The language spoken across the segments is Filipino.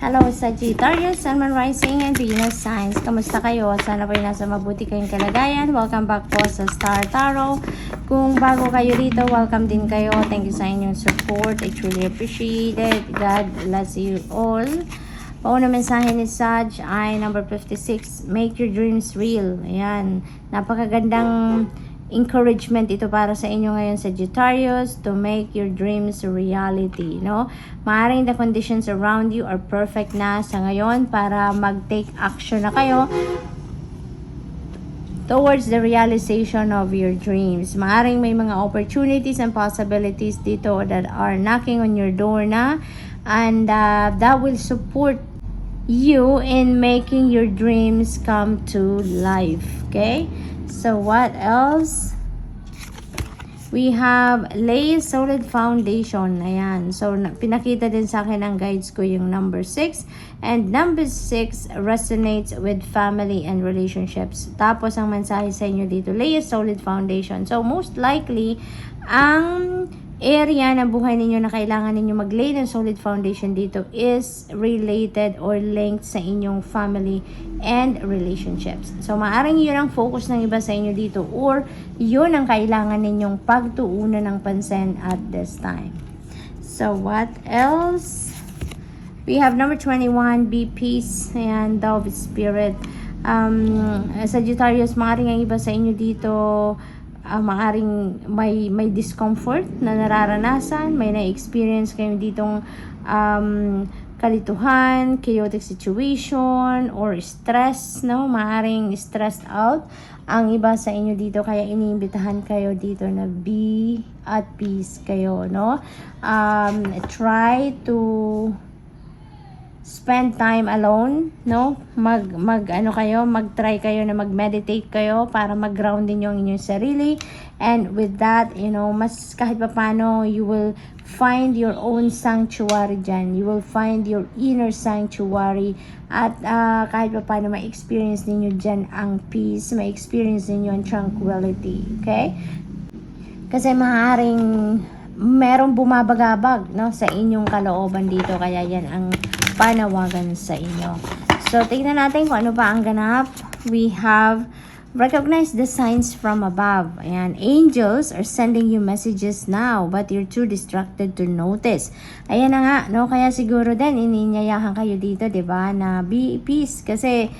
Hello Sagittarius, Sun, Moon, Rising, and Venus signs. Kamusta kayo? Sana po nasa mabuti kayong kalagayan. Welcome back po sa Star Tarot. Kung bago kayo dito, welcome din kayo. Thank you sa inyong support. I truly appreciate it. God bless you all. Pauna mensahe ni Sag ay number 56. Make your dreams real. Ayan. Napakagandang encouragement ito para sa inyo ngayon, Sagittarius, to make your dreams a reality, no? Maaaring the conditions around you are perfect na sa ngayon para mag-take action na kayo towards the realization of your dreams. Maaaring may mga opportunities and possibilities dito that are knocking on your door na, and that will support you in making your dreams come to life. Okay? So what else? We have lay a solid foundation. Ayan. So pinakita din sa akin ng guides ko yung number 6. And number 6 resonates with family and relationships. Tapos ang mensahe sa inyo dito, lay a solid foundation. So most likely, ang area ng buhay ninyo na kailangan ninyo mag-lay ng solid foundation dito is related or linked sa inyong family and relationships. So, maaring yun ang focus ng iba sa inyo dito, or yun ang kailangan ninyong pagtuunan ng pansin at this time. So, what else? We have number 21, be peace and dove spirit. Sagittarius, maaring ang iba sa inyo dito maaring may discomfort na nararanasan, may na-experience kayo ditong kalituhan, chaotic situation, or stress, no? Maaring stressed out ang iba sa inyo dito, kaya iniimbitahan kayo dito na be at peace kayo, no? Try to spend time alone, no? Mag-try kayo na mag-meditate kayo para mag-ground din yung inyong sarili. And with that, mas kahit paano, you will find your own sanctuary dyan. You will find your inner sanctuary. At kahit paano, ma-experience ninyo dyan ang peace, ma-experience ninyo ang tranquility. Okay? Kasi maaaring merong bumabagabag, no, sa inyong kalooban dito. Kaya yan ang panawagan sa inyo. So, tingnan natin kung ano pa ang ganap. We have recognize the signs from above. Ayan, angels are sending you messages now, but you're too distracted to notice. Ayan na nga, no? Kaya siguro din, ininyayahan kayo dito, diba? Na be peace. Kasi,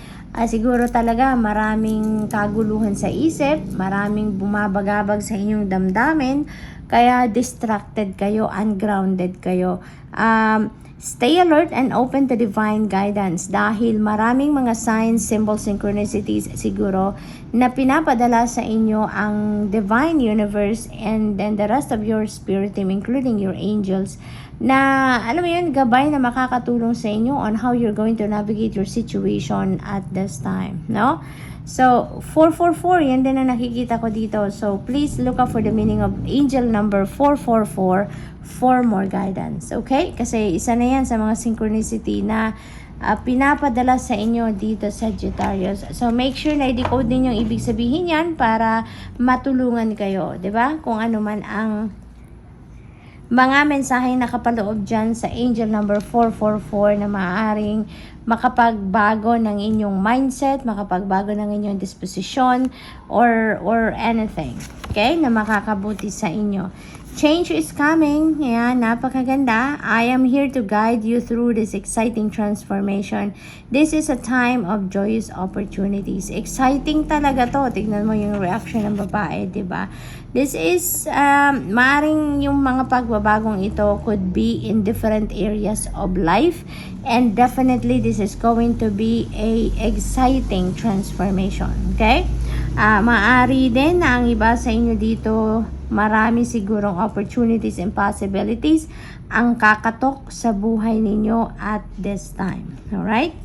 siguro talaga maraming kaguluhan sa isip, maraming bumabagabag sa inyong damdamin, kaya distracted kayo, ungrounded kayo. Stay alert and open to divine guidance dahil maraming mga signs, symbols, synchronicities siguro na pinapadala sa inyo ang divine universe and then the rest of your spirit team, including your angels, na alam mo yun, gabay na makakatulong sa inyo on how you're going to navigate your situation at this time, no? So, 444, yan din na nakikita ko dito. So, please look up for the meaning of angel number 444 for more guidance. Okay? Kasi isa na yan sa mga synchronicity na pinapadala sa inyo dito, Sagittarius. So, make sure na i-decode din yung ibig sabihin yan para matulungan kayo. 'Di ba? Kung ano man ang mga mensaheng nakapaloob dyan sa angel number 444 na maaaring makapagbago ng inyong mindset, makapagbago ng inyong disposisyon, or anything, okay, na makakabuti sa inyo. Change is coming. Ayan, napakaganda. I am here to guide you through this exciting transformation. This is a time of joyous opportunities. Exciting talaga to. Tignan mo yung reaction ng babae, diba? This is, maaring yung mga pagbabagong ito could be in different areas of life. And definitely, this is going to be a exciting transformation. Okay? Maari din na ang iba sa inyo dito, marami sigurong opportunities and possibilities ang kakatok sa buhay ninyo at this time. Alright?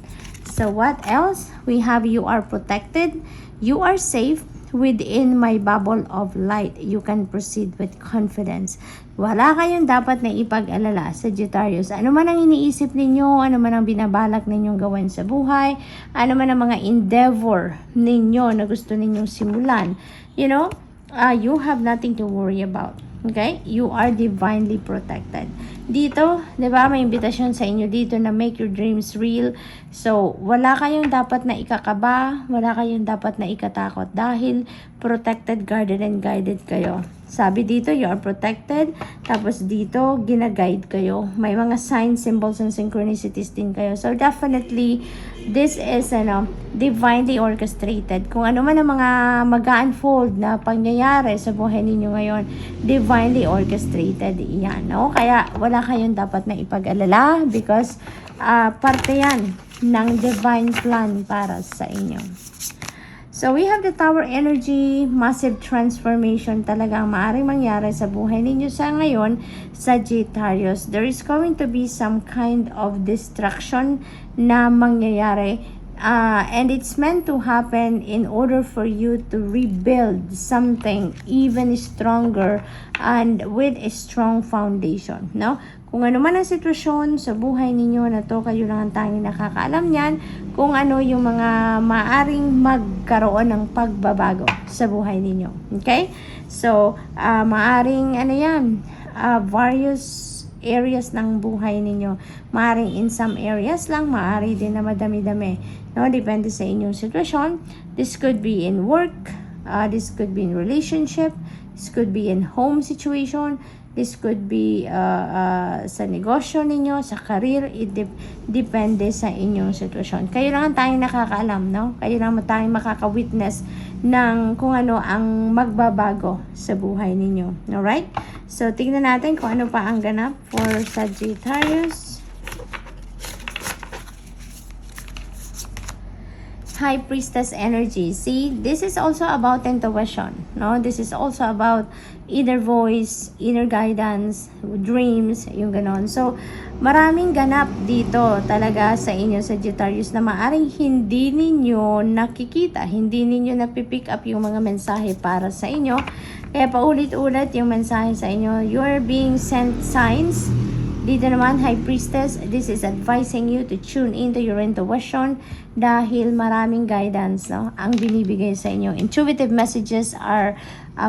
So what else? We have you are protected. You are safe within my bubble of light. You can proceed with confidence. Wala kayong dapat na ipag-alala, Sagittarius. Ano man ang iniisip ninyo, ano man ang binabalak ninyong gawin sa buhay, ano man ang mga endeavor ninyo na gusto ninyong simulan, you have nothing to worry about. Okay? You are divinely protected. Dito, 'di ba, may invitation sa inyo dito na make your dreams real. So, wala kayong dapat na ikakaba, wala kayong dapat na ikatakot dahil protected, guarded, and guided kayo. Sabi dito, you are protected. Tapos dito, gina-guide kayo. May mga signs, symbols, and synchronicities din kayo. So, definitely, this is divinely orchestrated. Kung ano man ang mga mag-unfold na pangyayari sa buhay ninyo ngayon, divinely orchestrated yan. No? Kaya, wala kayong dapat na ipag-alala because parte yan ng divine plan para sa inyo. So, we have the Tower energy, massive transformation talagang maaaring mangyari sa buhay ninyo sa ngayon, Sagittarius. There is going to be some kind of destruction na mangyayari. And it's meant to happen in order for you to rebuild something even stronger and with a strong foundation. No? Kung ano man ang sitwasyon sa buhay ninyo na to, kayo lang ang tanging nakakaalam niyan, kung ano yung mga maaring magkaroon ng pagbabago sa buhay ninyo. Okay? So, maaring various areas ng buhay ninyo. Maaring in some areas lang, maari din na madami-dami. No? Depende sa inyong sitwasyon. This could be in work, this could be in relationship, this could be in home situation, this could be sa negosyo ninyo, sa career. It depende sa inyong sitwasyon. Kayo lang ang tanging nakakaalam, no? Kayo lang ang tanging makaka-witness ng kung ano ang magbabago sa buhay ninyo. Alright? So, tingnan natin kung ano pa ang ganap for Sagittarius. High Priestess energy. See, this is also about intuition. No? This is also about inner voice, inner guidance, dreams, yung ganon. So, maraming ganap dito talaga sa inyo, Sagittarius, na maaring hindi ninyo nakikita, hindi ninyo napipick up yung mga mensahe para sa inyo. Kaya paulit-ulit yung mensahe sa inyo. You are being sent signs. Dito naman, High Priestess, this is advising you to tune into your intuition dahil maraming guidance, no, ang binibigay sa inyo. Intuitive messages are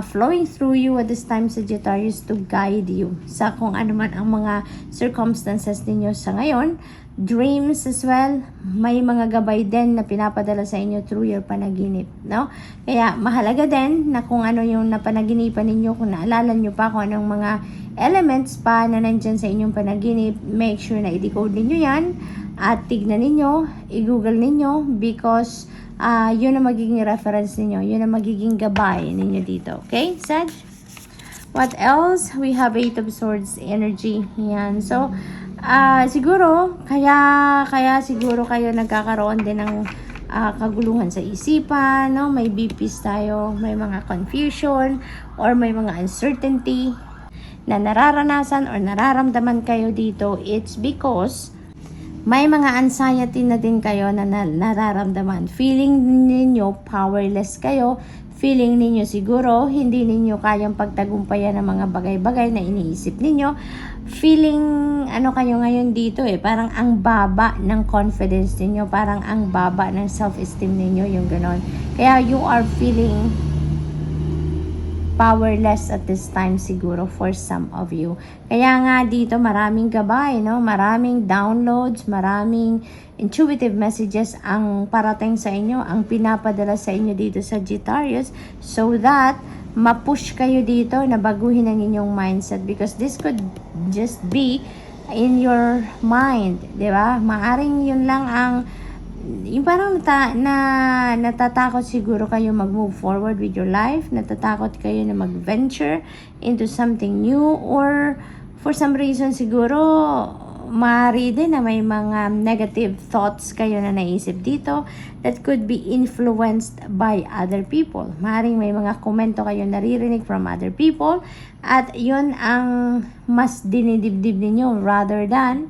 flowing through you at this time, Sagittarius, to guide you sa kung ano man ang mga circumstances ninyo sa ngayon. Dreams as well, may mga gabay din na pinapadala sa inyo through your panaginip, no? Kaya mahalaga din na kung ano yung napanaginipan ninyo, kung naalala nyo pa kung anong mga elements pa na nandyan sa inyong panaginip, make sure na i-decode ninyo yan at tignan ninyo, i-google ninyo because yun ang magiging reference ninyo, yun ang magiging gabay ninyo dito. Okay, Sag? What else? We have 8 of Swords energy. Yan. So, siguro, kaya siguro kayo nagkakaroon din ng kaguluhan sa isipan, no? May BPs tayo, may mga confusion, or may mga uncertainty na nararanasan or nararamdaman kayo dito. It's because may mga anxiety na din kayo na nararamdaman. Feeling ninyo powerless kayo. Feeling ninyo siguro hindi ninyo kayang pagtagumpayan ng mga bagay-bagay na iniisip ninyo. Feeling kayo ngayon dito parang ang baba ng confidence ninyo, parang ang baba ng self-esteem ninyo, yung ganon. Kaya you are feeling powerless at this time siguro for some of you. Kaya nga dito maraming gabay, no? Maraming downloads, maraming intuitive messages ang parating sa inyo, ang pinapadala sa inyo dito sa Sagittarius, so that ma-push kayo dito na baguhin ang inyong mindset, because this could just be in your mind, di ba? Maaring yun lang ang yung parang natatakot siguro kayo mag-move forward with your life, natatakot kayo na mag-venture into something new, or for some reason siguro maaari din na may mga negative thoughts kayo na naisip dito that could be influenced by other people. Maaaring may mga komento kayo naririnig from other people at yun ang mas dinidibdib ninyo rather than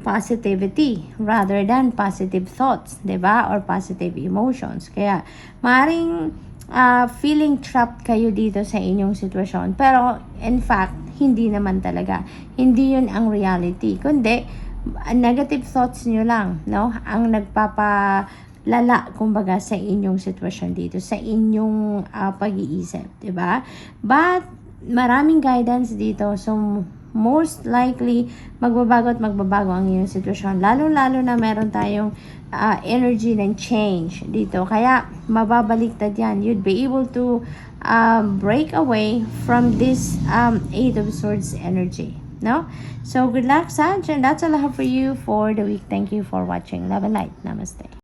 positivity, rather than positive thoughts, 'di ba? Or positive emotions. Kaya maaaring feeling trapped kayo dito sa inyong sitwasyon. Pero in fact, hindi naman talaga. Hindi 'yun ang reality, kundi negative thoughts niyo lang, no? Ang nagpapalala kumbaga sa inyong sitwasyon dito, sa inyong pag-iisip, 'di ba? But maraming guidance dito. So, most likely, magbabago at magbabago ang iyong sitwasyon. Lalo-lalo na meron tayong energy ng change dito. Kaya, mababaliktad yan. You'd be able to break away from this Eight of Swords energy. No? So, good luck, Sag. And that's all I have for you for the week. Thank you for watching. Love and light. Namaste.